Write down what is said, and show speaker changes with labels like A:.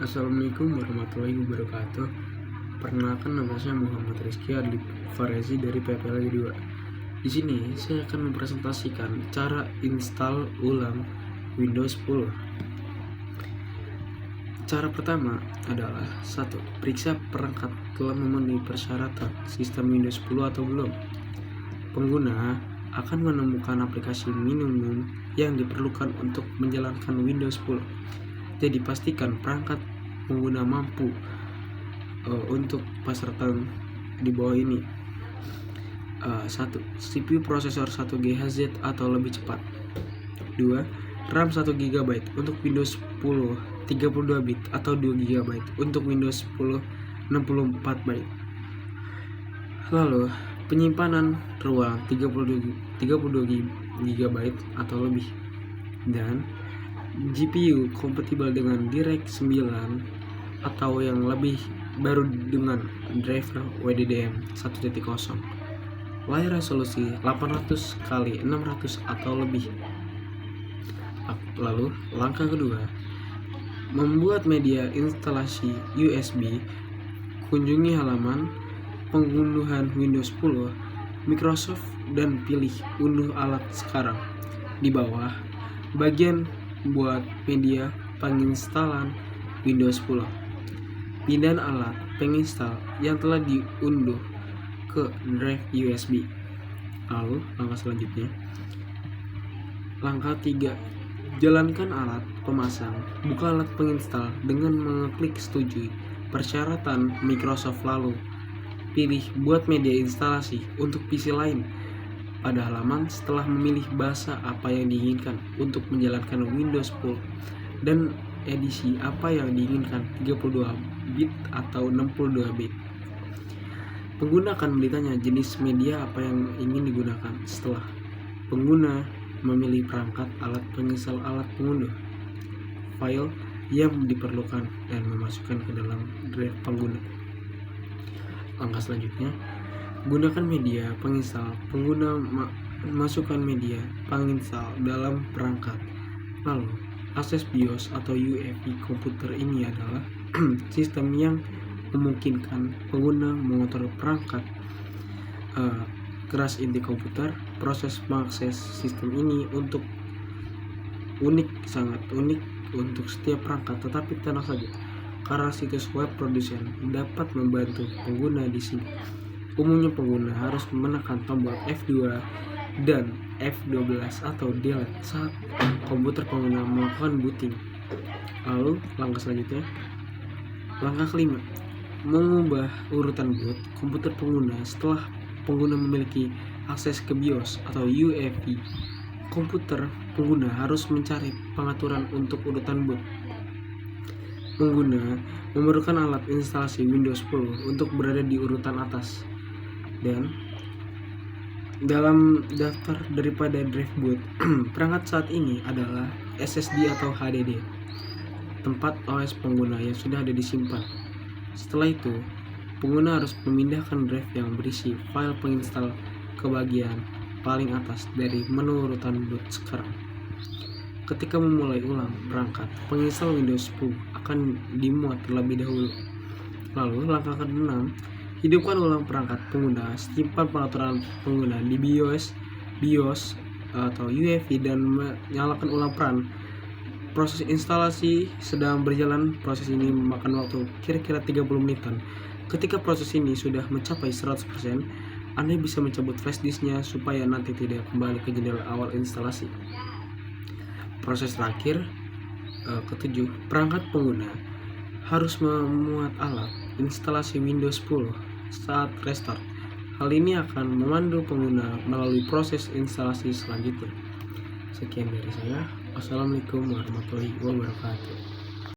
A: Assalamualaikum warahmatullahi wabarakatuh. Perkenalkan, nama saya Muhammad Rizky Adli Farezi dari PPLG 2. Di sini saya akan mempresentasikan cara install ulang Windows 10. Cara pertama adalah 1. Periksa perangkat telah memenuhi persyaratan sistem Windows 10 atau belum. Pengguna akan menemukan aplikasi minimum yang diperlukan untuk menjalankan Windows 10. Jadi pastikan perangkat pengguna mampu untuk persyaratan di bawah ini. 1. CPU prosesor 1 GHz atau lebih cepat. 2. RAM 1 GB untuk Windows 10 32 bit atau 2 GB untuk Windows 10 64 bit. Lalu penyimpanan ruang 32 GB atau lebih, dan GPU kompatibel dengan DirectX 9 atau yang lebih baru dengan driver WDDM 1.0. Layar resolusi 800x600 atau lebih. Lalu langkah kedua, membuat media instalasi USB. Kunjungi halaman pengunduhan Windows 10 Microsoft dan pilih unduh alat sekarang. Di bawah bagian buat media penginstalan Windows 10, pindahan alat penginstal yang telah diunduh ke drive USB. Lalu langkah selanjutnya, langkah 3, jalankan alat pemasang. Buka alat penginstal dengan mengeklik setujui persyaratan Microsoft, lalu pilih buat media instalasi untuk PC lain. Pada halaman, setelah memilih bahasa apa yang diinginkan untuk menjalankan Windows 10 dan edisi apa yang diinginkan 32 bit atau 62 bit, pengguna akan ditanya jenis media apa yang ingin digunakan. Setelah pengguna memilih perangkat, alat penginstal, alat pengunduh, file yang diperlukan, dan memasukkan ke dalam drive pengguna. Langkah selanjutnya, gunakan media penginstal. Pengguna masukkan media penginstal dalam perangkat. Lalu akses BIOS atau UEFI komputer. Ini adalah sistem yang memungkinkan pengguna mengontrol perangkat keras inti komputer. Proses mengakses sistem ini sangat unik untuk setiap perangkat, tetapi tenang saja, karena situs web produsen dapat membantu pengguna di sini. Umumnya pengguna harus menekan tombol F2 dan F12 atau delete saat komputer pengguna melakukan booting. Lalu langkah selanjutnya, langkah kelima, mengubah urutan boot komputer pengguna. Setelah pengguna memiliki akses ke BIOS atau UEFI komputer, pengguna harus mencari pengaturan untuk urutan boot. Pengguna memerlukan alat instalasi Windows 10 untuk berada di urutan atas, dan dalam daftar daripada drive boot perangkat saat ini adalah SSD atau HDD, tempat OS pengguna yang sudah ada disimpan. Setelah itu, pengguna harus memindahkan drive yang berisi file penginstal ke bagian paling atas dari menu urutan boot sekarang. Ketika memulai ulang perangkat, penginstal Windows 10 akan dimuat terlebih dahulu. Lalu langkah ke-6, hidupkan ulang perangkat pengguna. Simpan pengaturan pengguna di BIOS atau UEFI dan menyalakan ulang peran. Proses instalasi sedang berjalan. Proses ini memakan waktu kira-kira 30 menitan. Ketika proses ini sudah mencapai 100%, Anda bisa mencabut flash disknya supaya nanti tidak kembali ke jendela awal instalasi. Proses terakhir, ke-7, perangkat pengguna harus memuat alat instalasi Windows 10 saat restart. Hal ini akan memandu pengguna melalui proses instalasi selanjutnya. Sekian dari saya. Wassalamualaikum warahmatullahi wabarakatuh.